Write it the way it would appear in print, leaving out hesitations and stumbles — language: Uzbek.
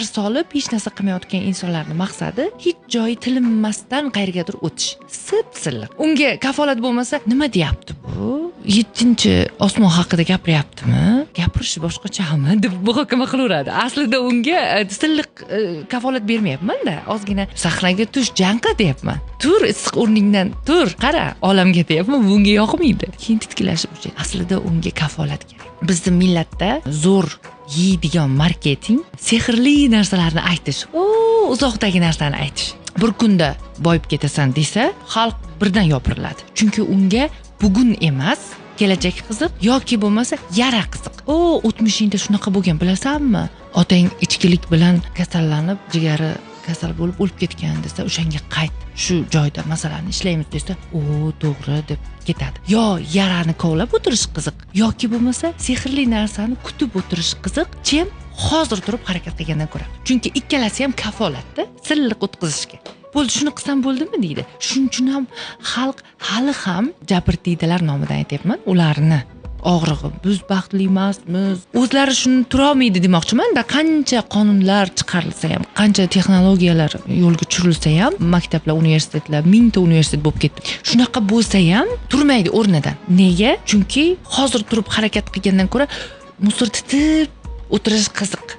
solib hech narsa qilmayotgan insonlarni maqsadi hech joyi tilinmasdan qayergadir o'tish. Sip-silliq. Unga kafolat bo'lmasa, nima deyapti bu? 7-osmon haqida gapiryaptimi? Gapirishi boshqachami deb muhokama qilaveradi. Aslida unga silliq kafolat bermayapman-da. Ozgina sahnaga tush, jang qil deyapman. Tur, issiq o'rningdan tur, qara, olamga deyapman. Bunga yoqmaydi. Keyin titkilashib o'chadi. Aslida unga kafolat kerak. Bizning millatda zo'r yeydigan marketing sehrli narsalarni aytish, uzoqdagi narsani aytish. Bir kunda boyib ketasan desa, xalq birdan yopiriladi. Chunki unga bugun emas, kelajak qiziq yoki bo'lmasa yara qiziq. O'tmishingda shunaqa bo'lgan, bilasanmi? Otang ichkilik bilan kasallanib, jigari kasal bo'lib o'lib ketgan desa, o'shanga qayt. Shu joyda masalani ishlaymiz desa, to'g'ri deb ketadi. Yo yarani kovlab o'tirish qiziq, yoki bo'lmasa sehrli narsani kutib o'tirish qiziq, chem hozir turib harakat qilgandan ko'ra. Chunki ikkalasi ham kafolatda silliq o'tkazishga. Bo'ldi, shuni qilsam bo'ldimi deydi. Shuning uchun ham xalq hali ham jabrdiydalar nomidan aytayapman, ularni og'rig'i, biz baxtli emasmiz, o'zlari shuni turolmaydi demoqchiman-da. Qancha qonunlar chiqarilsa ham, qancha texnologiyalar yo'lga tushirilsa ham, maktablar, universitetlar, 1000 ta universitet bo'lib ketdi. Shunaqa bo'lsa ham turmaydi o'rnidan. Nega? Chunki hozir turib harakat qilgandan ko'ra musor titib o'tirish qiziq.